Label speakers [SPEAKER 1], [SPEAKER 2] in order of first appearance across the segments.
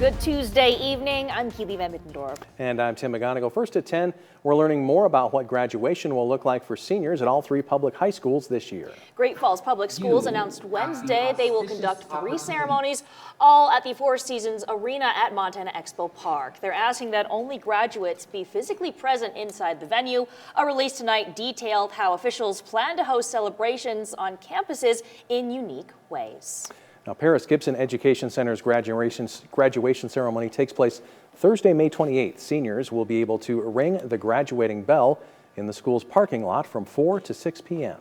[SPEAKER 1] Good Tuesday evening. I'm Keely Van Mittendorp.
[SPEAKER 2] And I'm Tim McGonigal. First at 10, we're learning more about what graduation will look like for seniors at all 3 public high schools this year.
[SPEAKER 1] Great Falls Public Schools announced Wednesday they will conduct 3 ceremonies, all at the Four Seasons Arena at Montana Expo Park. They're asking that only graduates be physically present inside the venue. A release tonight detailed how officials plan to host celebrations on campuses in unique ways.
[SPEAKER 2] Now, Paris Gibson Education Center's graduation ceremony takes place Thursday, May 28th. Seniors will be able to ring the graduating bell in the school's parking lot from 4 to 6 p.m.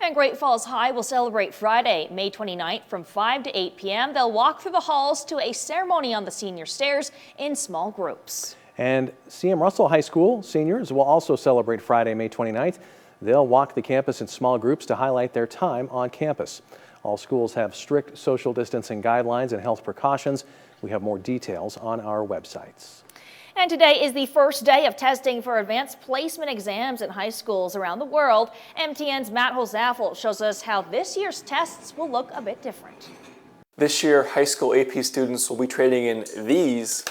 [SPEAKER 1] And Great Falls High will celebrate Friday, May 29th from 5 to 8 p.m. They'll walk through the halls to a ceremony on the senior stairs in small groups.
[SPEAKER 2] And CM Russell High School seniors will also celebrate Friday, May 29th. They'll walk the campus in small groups to highlight their time on campus. All schools have strict social distancing guidelines and health precautions. We have more details on our websites.
[SPEAKER 1] And today is the first day of testing for advanced placement exams in high schools around the world. MTN's Matt Holzaffel shows us how this year's tests will look a bit different.
[SPEAKER 3] This year, high school AP students will be trading in these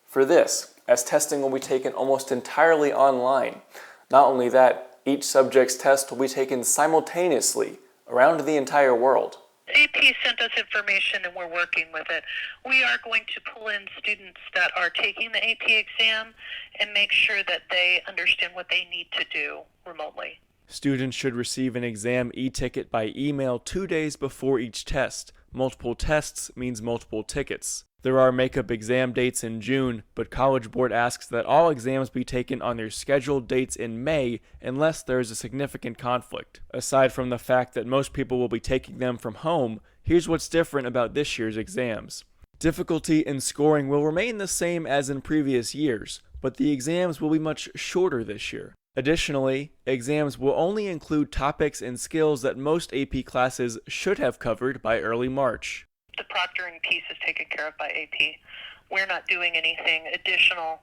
[SPEAKER 3] for this, as testing will be taken almost entirely online. Not only that, each subject's test will be taken simultaneously around the entire world.
[SPEAKER 4] AP sent us information and we're working with it. We are going to pull in students that are taking the AP exam and make sure that they understand what they need to do remotely.
[SPEAKER 5] Students should receive an exam e-ticket by email 2 days before each test. Multiple tests means multiple tickets. There are makeup exam dates in June, but College Board asks that all exams be taken on their scheduled dates in May unless there is a significant conflict. Aside from the fact that most people will be taking them from home, here's what's different about this year's exams. Difficulty and scoring will remain the same as in previous years, but the exams will be much shorter this year. Additionally, exams will only include topics and skills that most AP classes should have covered by early March.
[SPEAKER 4] The proctoring piece is taken care of by AP. We're not doing anything additional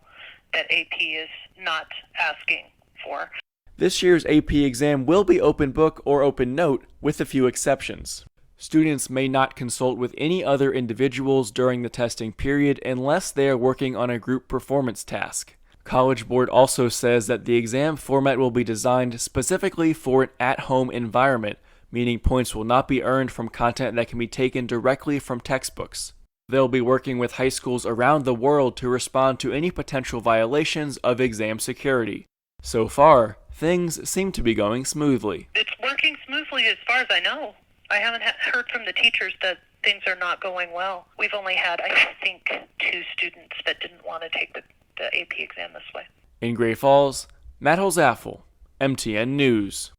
[SPEAKER 4] that AP is not asking for.
[SPEAKER 5] This year's AP exam will be open book or open note, with a few exceptions. Students may not consult with any other individuals during the testing period unless they are working on a group performance task. College Board also says that the exam format will be designed specifically for an at-home environment, meaning points will not be earned from content that can be taken directly from textbooks. They'll be working with high schools around the world to respond to any potential violations of exam security. So far, things seem to be going smoothly.
[SPEAKER 4] It's working smoothly as far as I know. I haven't heard from the teachers that things are not going well. We've only had, I think, 2 students that didn't want to take the AP exam this way.
[SPEAKER 5] In Great Falls, Matt Holzaffel, MTN News.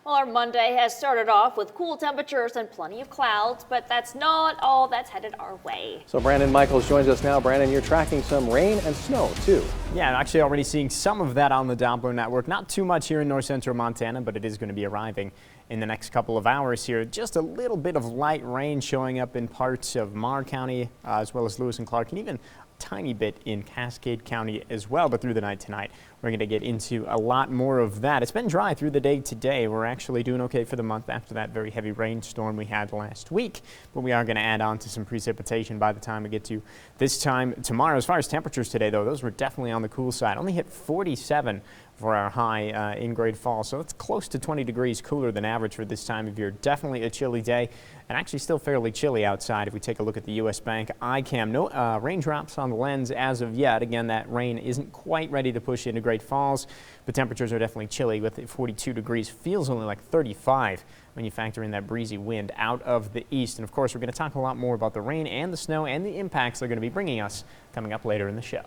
[SPEAKER 1] Well, our Monday has started off with cool temperatures and plenty of clouds, but that's not all that's headed our way.
[SPEAKER 2] So Brandon Michaels joins us now. Brandon, you're tracking some rain and snow too.
[SPEAKER 6] Yeah, I'm actually already seeing some of that on the Doppler network. Not too much here in north central Montana, but it is going to be arriving in the next couple of hours here. Just a little bit of light rain showing up in parts of Marr County, as well as Lewis and Clark, and even tiny bit in Cascade County as well, but through the night tonight we're going to get into a lot more of that. It's been dry through the day today. We're actually doing okay for the month after that very heavy rainstorm we had last week, but we are going to add on to some precipitation by the time we get to this time tomorrow. As far as temperatures today, though, those were definitely on the cool side. Only hit 47 for our high in Great Falls, so it's close to 20 degrees cooler than average for this time of year. Definitely a chilly day, and actually still fairly chilly outside. If we take a look at the U.S. Bank iCam, no raindrops on the lens as of yet. Again, that rain isn't quite ready to push into Great Falls, but temperatures are definitely chilly with 42 degrees. Feels only like 35 when you factor in that breezy wind out of the east. And of course, we're going to talk a lot more about the rain and the snow and the impacts they're going to be bringing us coming up later in the show.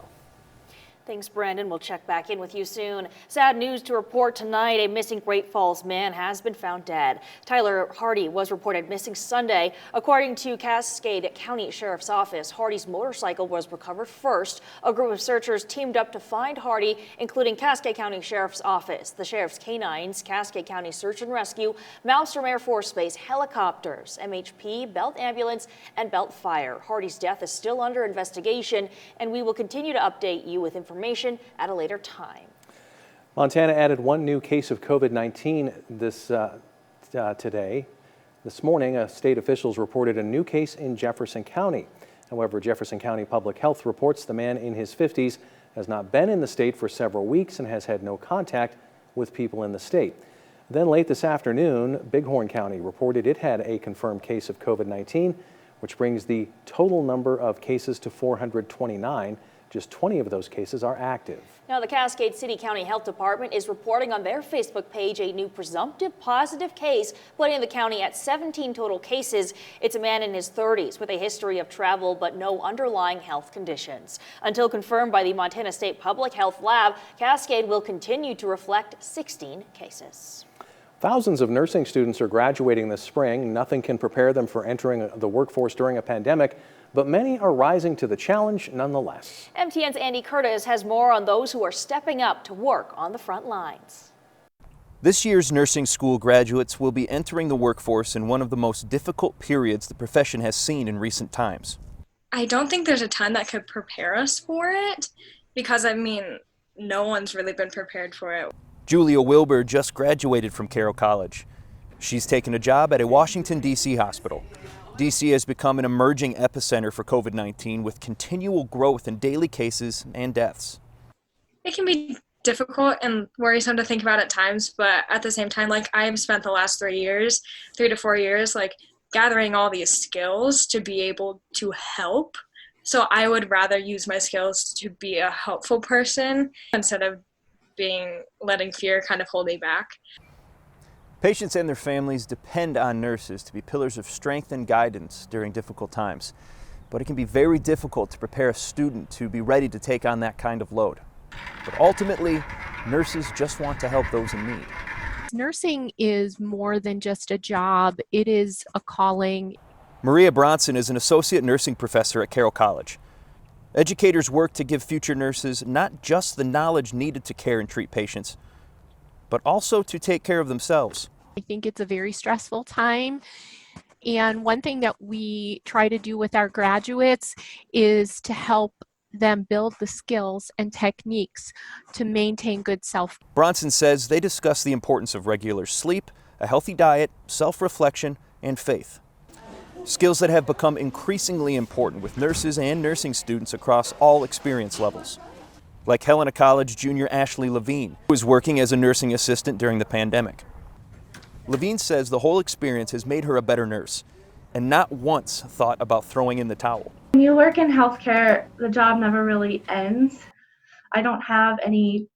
[SPEAKER 1] Thanks, Brandon. We'll check back in with you soon. Sad news to report tonight. A missing Great Falls man has been found dead. Tyler Hardy was reported missing Sunday. According to Cascade County Sheriff's Office, Hardy's motorcycle was recovered first. A group of searchers teamed up to find Hardy, including Cascade County Sheriff's Office, the Sheriff's Canines, Cascade County Search and Rescue, Malmstrom Air Force Base helicopters, MHP, Belt Ambulance, and Belt Fire. Hardy's death is still under investigation, and we will continue to update you with information at a later time.
[SPEAKER 2] Montana added 1 new case of COVID-19 today. This morning, state officials reported a new case in Jefferson County. However, Jefferson County Public Health reports the man in his 50s has not been in the state for several weeks and has had no contact with people in the state. Then late this afternoon, Bighorn County reported it had a confirmed case of COVID-19, which brings the total number of cases to 429. Just 20 of those cases are active.
[SPEAKER 1] Now, the Cascade City County Health Department is reporting on their Facebook page a new presumptive positive case, putting the county at 17 total cases. It's a man in his 30s with a history of travel but no underlying health conditions. Until confirmed by the Montana State Public Health Lab, Cascade will continue to reflect 16 cases.
[SPEAKER 2] Thousands of nursing students are graduating this spring. Nothing can prepare them for entering the workforce during a pandemic, but many are rising to the challenge nonetheless.
[SPEAKER 1] MTN's Andy Curtis has more on those who are stepping up to work on the front lines.
[SPEAKER 7] This year's nursing school graduates will be entering the workforce in one of the most difficult periods the profession has seen in recent times.
[SPEAKER 8] I don't think there's a ton that could prepare us for it because, no one's really been prepared for it.
[SPEAKER 7] Julia Wilbur just graduated from Carroll College. She's taken a job at a Washington, D.C. hospital. D.C. has become an emerging epicenter for COVID-19 with continual growth in daily cases and deaths.
[SPEAKER 8] It can be difficult and worrisome to think about at times, but at the same time, I've spent the last 3 to 4 years, gathering all these skills to be able to help. So I would rather use my skills to be a helpful person instead of letting fear kind of hold me back.
[SPEAKER 7] Patients and their families depend on nurses to be pillars of strength and guidance during difficult times. But it can be very difficult to prepare a student to be ready to take on that kind of load. But ultimately, nurses just want to help those in need.
[SPEAKER 9] Nursing is more than just a job. It is a calling.
[SPEAKER 7] Maria Bronson is an associate nursing professor at Carroll College. Educators work to give future nurses not just the knowledge needed to care and treat patients, but also to take care of themselves.
[SPEAKER 9] I think it's a very stressful time. And one thing that we try to do with our graduates is to help them build the skills and techniques to maintain good self.
[SPEAKER 7] Bronson says they discuss the importance of regular sleep, a healthy diet, self-reflection, and faith. Skills that have become increasingly important with nurses and nursing students across all experience levels. Like Helena College junior Ashley Levine, who was working as a nursing assistant during the pandemic. Levine says the whole experience has made her a better nurse and not once thought about throwing in the towel.
[SPEAKER 10] When you work in healthcare, the job never really ends. I don't have any,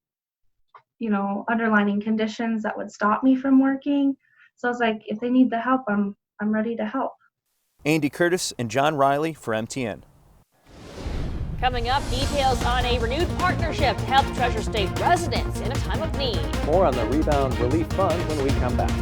[SPEAKER 10] underlying conditions that would stop me from working. So I was like, if they need the help, I'm ready to help.
[SPEAKER 7] Andy Curtis and John Riley for MTN.
[SPEAKER 1] Coming up, details on a renewed partnership to help Treasure State residents in a time of need.
[SPEAKER 2] More on the Rebound Relief Fund when we come back.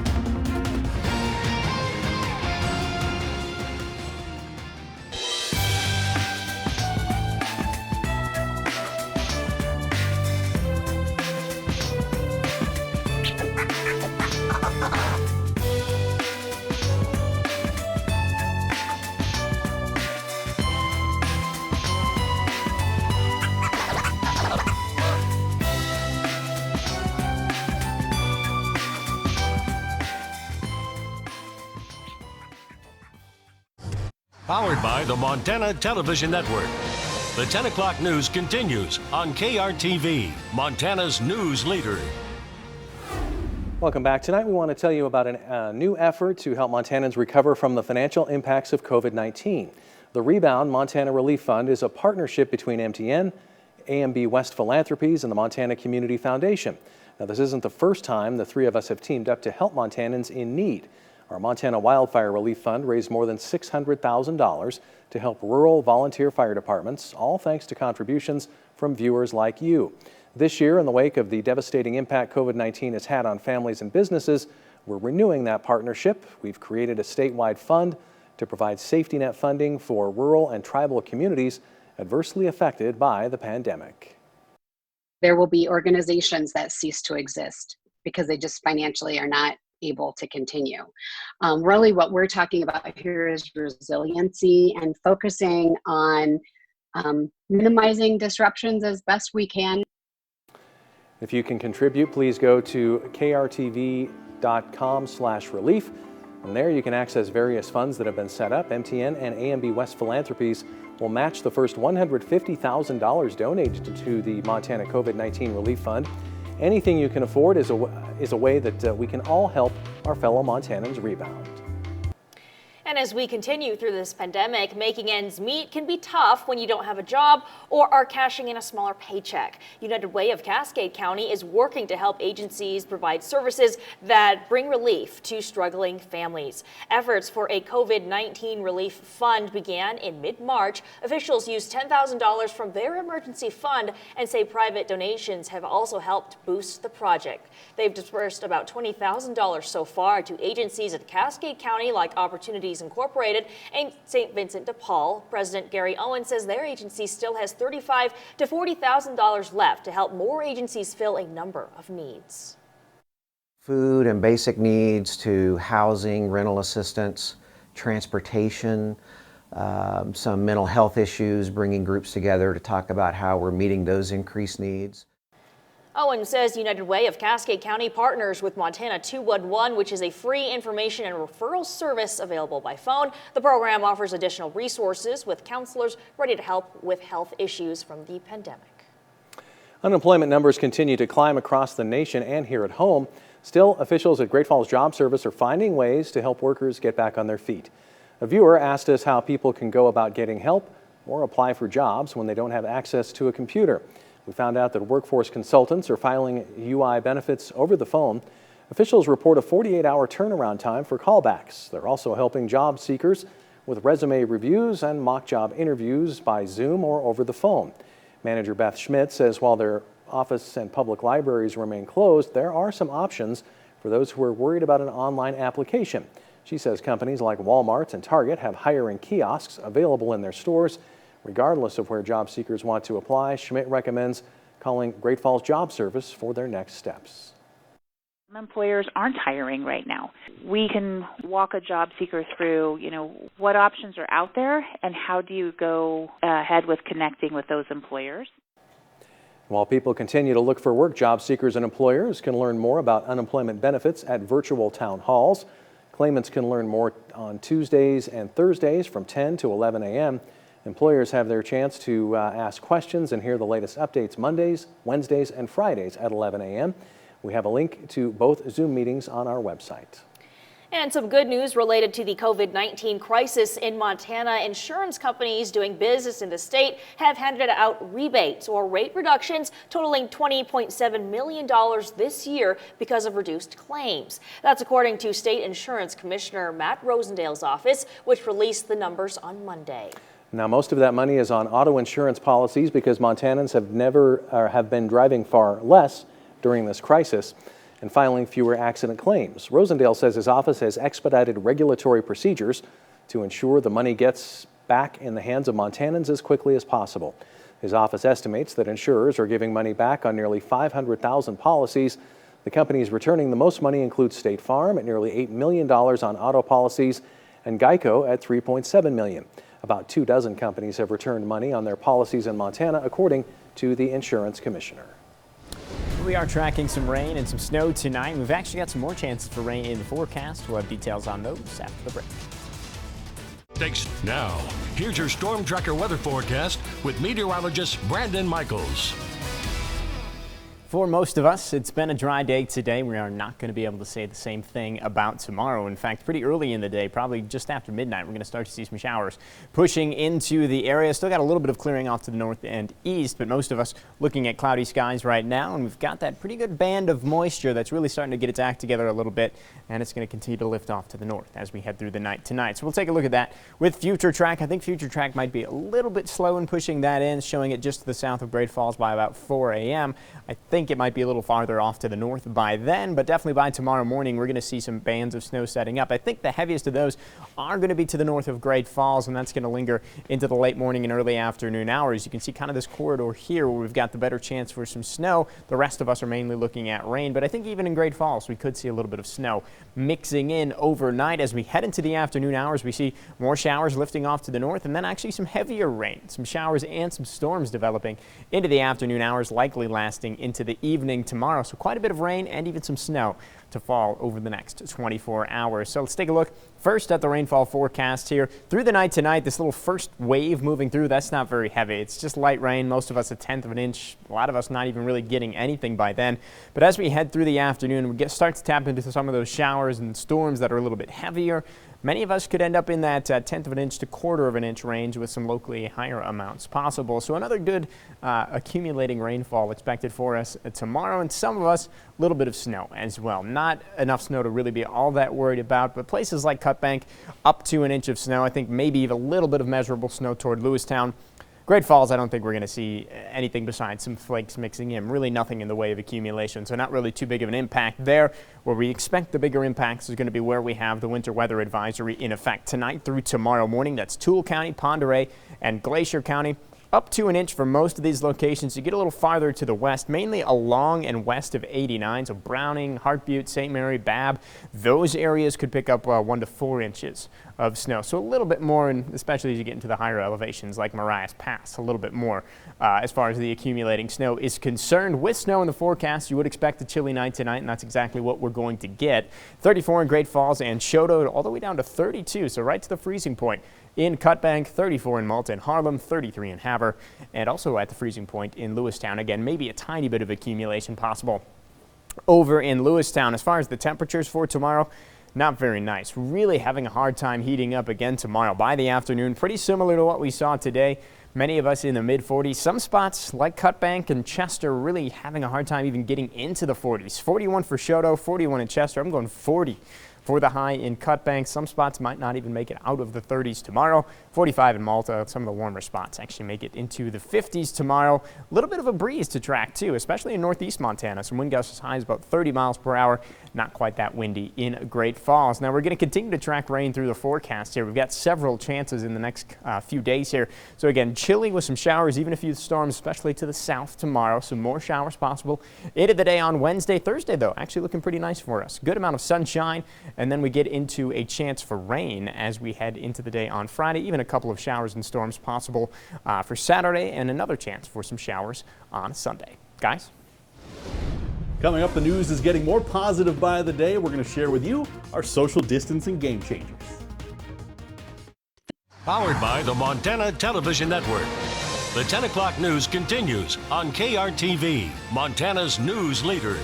[SPEAKER 11] Powered by the Montana Television Network. The 10 o'clock news continues on KRTV, Montana's news leader.
[SPEAKER 2] Welcome back. Tonight we want to tell you about a new effort to help Montanans recover from the financial impacts of COVID-19. The REBOUND Montana Relief Fund is a partnership between MTN, AMB West Philanthropies, and the Montana Community Foundation. Now, this isn't the first time the three of us have teamed up to help Montanans in need. Our Montana Wildfire Relief Fund raised more than $600,000 to help rural volunteer fire departments, all thanks to contributions from viewers like you. This year, in the wake of the devastating impact COVID-19 has had on families and businesses, we're renewing that partnership. We've created a statewide fund to provide safety net funding for rural and tribal communities adversely affected by the pandemic.
[SPEAKER 12] There will be organizations that cease to exist because they just financially are not able to continue. Really what we're talking about here is resiliency and focusing on minimizing disruptions as best we can.
[SPEAKER 2] If you can contribute, please go to krtv.com/relief. And there you can access various funds that have been set up. MTN and AMB West Philanthropies will match the first $150,000 donated to the Montana COVID-19 Relief Fund. Anything you can afford is a way that we can all help our fellow Montanans rebound.
[SPEAKER 1] And as we continue through this pandemic, making ends meet can be tough when you don't have a job or are cashing in a smaller paycheck. United Way of Cascade County is working to help agencies provide services that bring relief to struggling families. Efforts for a COVID-19 relief fund began in mid-March. Officials used $10,000 from their emergency fund and say private donations have also helped boost the project. They've dispersed about $20,000 so far to agencies in Cascade County like Opportunities Incorporated and St. Vincent de Paul. President Gary Owen says their agency still has $35,000 to $40,000 left to help more agencies fill a number of needs.
[SPEAKER 13] Food and basic needs to housing, rental assistance, transportation, some mental health issues, bringing groups together to talk about how we're meeting those increased needs.
[SPEAKER 1] Owen says United Way of Cascade County partners with Montana 211, which is a free information and referral service available by phone. The program offers additional resources with counselors ready to help with health issues from the pandemic.
[SPEAKER 2] Unemployment numbers continue to climb across the nation and here at home. Still, officials at Great Falls Job Service are finding ways to help workers get back on their feet. A viewer asked us how people can go about getting help or apply for jobs when they don't have access to a computer. We found out that workforce consultants are filing UI benefits over the phone. Officials report a 48-hour turnaround time for callbacks. They're also helping job seekers with resume reviews and mock job interviews by Zoom or over the phone. Manager Beth Schmidt says while their office and public libraries remain closed, there are some options for those who are worried about an online application. She says companies like Walmart and Target have hiring kiosks available in their stores. Regardless of where job seekers want to apply, Schmidt recommends calling Great Falls Job Service for their next steps.
[SPEAKER 14] Employers aren't hiring right now. We can walk a job seeker through, what options are out there and how do you go ahead with connecting with those employers.
[SPEAKER 2] While people continue to look for work, job seekers and employers can learn more about unemployment benefits at virtual town halls. Claimants can learn more on Tuesdays and Thursdays from 10 to 11 a.m. Employers have their chance to ask questions and hear the latest updates Mondays, Wednesdays, and Fridays at 11 a.m. We have a link to both Zoom meetings on our website.
[SPEAKER 1] And some good news related to the COVID-19 crisis in Montana. Insurance companies doing business in the state have handed out rebates or rate reductions totaling $20.7 million this year because of reduced claims. That's according to State Insurance Commissioner Matt Rosendale's office, which released the numbers on Monday.
[SPEAKER 2] Now, most of that money is on auto insurance policies because Montanans have been driving far less during this crisis and filing fewer accident claims. Rosendale says his office has expedited regulatory procedures to ensure the money gets back in the hands of Montanans as quickly as possible. His office estimates that insurers are giving money back on nearly 500,000 policies. The companies returning the most money include State Farm at nearly $8 million on auto policies and Geico at $3.7 million. About 24 companies have returned money on their policies in Montana, according to the insurance commissioner.
[SPEAKER 6] We are tracking some rain and some snow tonight. We've actually got some more chances for rain in the forecast. We'll have details on those after the break.
[SPEAKER 11] Thanks. Now, here's your Storm Tracker weather forecast with meteorologist Brandon Michaels.
[SPEAKER 6] For most of us, it's been a dry day today. We are not going to be able to say the same thing about tomorrow. In fact, pretty early in the day, probably just after midnight, we're going to start to see some showers pushing into the area. Still got a little bit of clearing off to the north and east, but most of us looking at cloudy skies right now. And we've got that pretty good band of moisture that's really starting to get its act together a little bit. And it's going to continue to lift off to the north as we head through the night tonight. So we'll take a look at that with Future Track. I think Future Track might be a little bit slow in pushing that in, showing it just to the south of Great Falls by about 4 a.m. I think it might be a little farther off to the north by then, but definitely by tomorrow morning we're going to see some bands of snow setting up. I think the heaviest of those are going to be to the north of Great Falls, and that's going to linger into the late morning and early afternoon hours. You can see kind of this corridor here where we've got the better chance for some snow. The rest of us are mainly looking at rain, but I think even in Great Falls we could see a little bit of snow mixing in overnight. As we head into the afternoon hours, we see more showers lifting off to the north, and then actually some heavier rain, some showers and some storms developing into the afternoon hours, likely lasting into the the evening tomorrow. So quite a bit of rain and even some snow to fall over the next 24 hours. So let's take a look first at the rainfall forecast here. Through the night tonight, this little first wave moving through, that's not very heavy. It's just light rain, most of us 1/10 of an inch, a lot of us not even really getting anything by then. But as we head through the afternoon, we start to tap into some of those showers and storms that are a little bit heavier. Many of us could end up in that 1/10 of an inch to 1/4 of an inch range with some locally higher amounts possible. So another good accumulating rainfall expected for us tomorrow, and some of us a little bit of snow as well. Not enough snow to really be all that worried about, but places like Cutbank, up to an inch of snow. I think maybe even a little bit of measurable snow toward Lewistown. Great Falls, I don't think we're going to see anything besides some flakes mixing in. Really nothing in the way of accumulation, so not really too big of an impact there. Where we expect the bigger impacts is going to be where we have the winter weather advisory in effect tonight through tomorrow morning. That's Toole County, Pend Oreille, and Glacier County. Up to an inch for most of these locations. You get a little farther to the west, mainly along and west of 89. So Browning, Hart Butte, St. Mary, Babb, those areas could pick up 1 to 4 inches of snow. So a little bit more, and especially as you get into the higher elevations like Marias Pass, a little bit more as far as the accumulating snow is concerned. With snow in the forecast, you would expect a chilly night tonight, and that's exactly what we're going to get. 34 in Great Falls and Choteau, all the way down to 32, so right to the freezing point. In Cutbank, 34 in Malta and Harlem, 33 in Havre, and also at the freezing point in Lewistown. Again, maybe a tiny bit of accumulation possible over in Lewistown. As far as the temperatures for tomorrow, not very nice. Really having a hard time heating up again tomorrow by the afternoon. Pretty similar to what we saw today. Many of us in the mid-40s. Some spots like Cutbank and Chester really having a hard time even getting into the 40s. 41 for Choteau, 41 in Chester. I'm going 40 for the high in Cutbank. Some spots might not even make it out of the 30s tomorrow. 45 in Malta. Some of the warmer spots actually make it into the 50s tomorrow. A little bit of a breeze to track too, especially in northeast Montana. Some wind gusts as high as about 30 miles per hour. Not quite that windy in Great Falls. Now we're going to continue to track rain through the forecast here. We've got several chances in the next few days here. So again, chilly with some showers, even a few storms, especially to the south tomorrow. Some more showers possible into the day on Wednesday. Thursday though, actually looking pretty nice for us. Good amount of sunshine. And then we get into a chance for rain as we head into the day on Friday. Even a couple of showers and storms possible for Saturday, and another chance for some showers on Sunday. Guys?
[SPEAKER 15] Coming up, the news is getting more positive by the day. We're going to share with you our social distancing game changers.
[SPEAKER 11] Powered by the Montana Television Network. The 10 o'clock news continues on KRTV, Montana's news leader.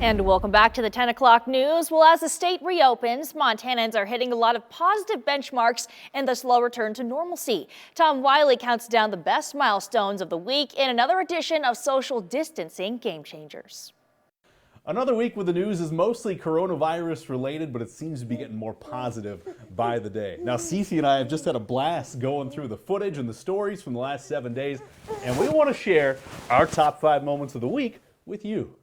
[SPEAKER 1] And welcome back to the 10 o'clock news. Well, as the state reopens, Montanans are hitting a lot of positive benchmarks in the slow return to normalcy. Tom Wiley counts down the best milestones of the week in another edition of Social Distancing Game Changers.
[SPEAKER 15] Another week with the news is mostly coronavirus related, but it seems to be getting more positive by the day. Now, Cece and I have just had a blast going through the footage and the stories from the last 7 days, and we want to share our top 5 moments of the week with you.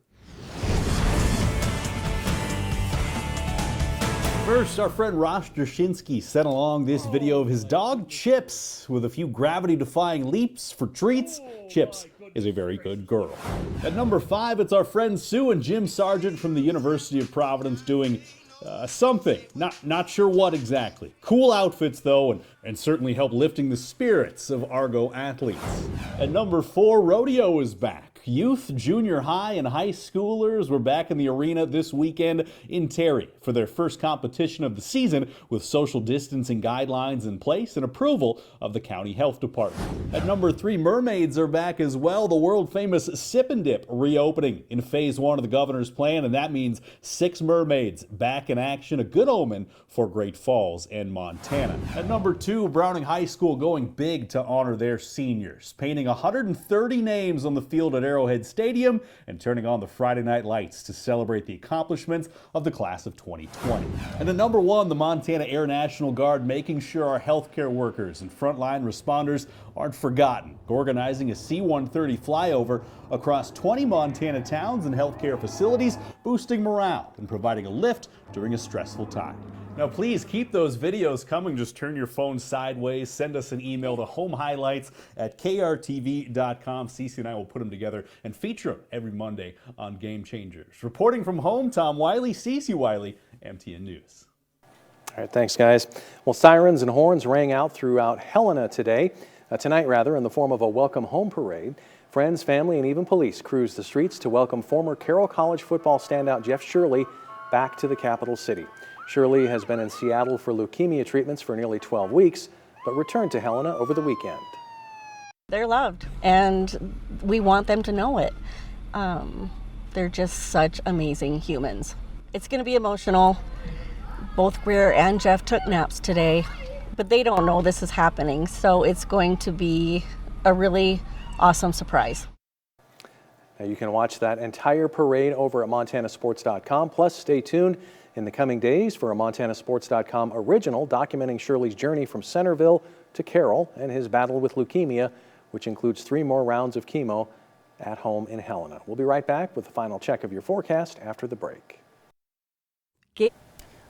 [SPEAKER 15] First, our friend Rosh Dershinsky sent along this video of his dog Chips with a few gravity-defying leaps for treats. Chips is a very good girl. At number 5, it's our friends Sue and Jim Sargent from the University of Providence doing something. Not sure what exactly. Cool outfits, though, and certainly help lifting the spirits of Argo athletes. At number 4, rodeo is back. Youth, junior high, and high schoolers were back in the arena this weekend in Terry for their first competition of the season with social distancing guidelines in place and approval of the county health department. At number 3, mermaids are back as well. The world-famous Sip and Dip reopening in phase 1 of the governor's plan, and that means 6 mermaids back in action, a good omen for Great Falls and Montana. At number 2, Browning High School going big to honor their seniors, painting 130 names on the field at Arrowhead Stadium and turning on the Friday night lights to celebrate the accomplishments of the class of 2020. And at number 1, the Montana Air National Guard making sure our healthcare workers and frontline responders aren't forgotten, organizing a C-130 flyover across 20 Montana towns and healthcare facilities, boosting morale and providing a lift during a stressful time. Now, please keep those videos coming. Just turn your phone sideways. Send us an email to homehighlights@krtv.com. Cece and I will put them together and feature them every Monday on Game Changers. Reporting from home, Tom Wiley, Cece Wiley, MTN News.
[SPEAKER 2] All right, thanks, guys. Well, sirens and horns rang out throughout Helena tonight, in the form of a welcome home parade. Friends, family, and even police cruised the streets to welcome former Carroll College football standout Jeff Shirley back to the capital city. Shirley has been in Seattle for leukemia treatments for nearly 12 weeks, but returned to Helena over the weekend.
[SPEAKER 16] They're loved, and we want them to know it. They're just such amazing humans. It's going to be emotional. Both Greer and Jeff took naps today, but they don't know this is happening, so it's going to be a really awesome surprise.
[SPEAKER 2] Now you can watch that entire parade over at montanasports.com. Plus, stay tuned in the coming days for a montanasports.com original documenting Shirley's journey from Centerville to Carroll and his battle with leukemia, which includes 3 more rounds of chemo at home in Helena. We'll be right back with the final check of your forecast after the break.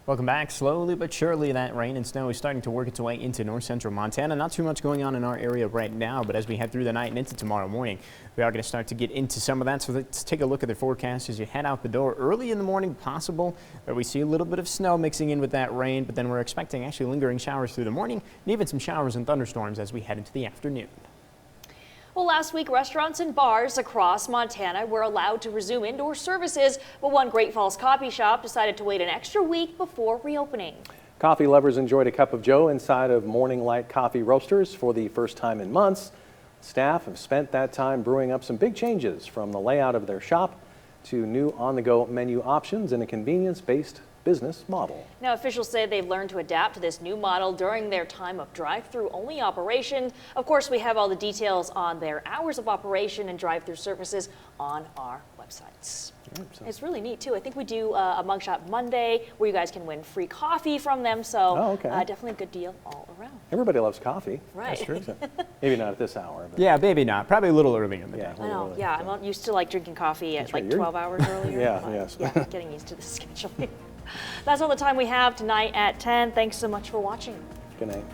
[SPEAKER 6] Welcome back. Slowly but surely, that rain and snow is starting to work its way into north central Montana. Not too much going on in our area right now, but as we head through the night and into tomorrow morning, we are going to start to get into some of that. So let's take a look at the forecast as you head out the door. Early in the morning, possible that we see a little bit of snow mixing in with that rain, but then we're expecting actually lingering showers through the morning and even some showers and thunderstorms as we head into the afternoon.
[SPEAKER 1] Well, last week, restaurants and bars across Montana were allowed to resume indoor services, but one Great Falls coffee shop decided to wait an extra week before reopening.
[SPEAKER 2] Coffee lovers enjoyed a cup of joe inside of Morning Light Coffee Roasters for the first time in months. Staff have spent that time brewing up some big changes, from the layout of their shop to new on-the-go menu options and a convenience-based business model.
[SPEAKER 1] Now, officials say they've learned to adapt to this new model during their time of drive-through only operation. Of course, we have all the details on their hours of operation and drive-through services on our websites. It's really neat too. I think we do a mugshot Monday where you guys can win free coffee from them. So definitely a good deal all around.
[SPEAKER 2] Everybody loves coffee.
[SPEAKER 1] Right.
[SPEAKER 2] That's true. So, maybe not at this hour. But
[SPEAKER 6] yeah, maybe not. Probably a little early in the day.
[SPEAKER 1] I know. Yeah, I'm used to like drinking coffee at like 12 hours earlier.
[SPEAKER 2] Yes.
[SPEAKER 1] Yeah, getting used to the schedule. That's all the time we have tonight at 10. Thanks so much for watching.
[SPEAKER 2] Good night.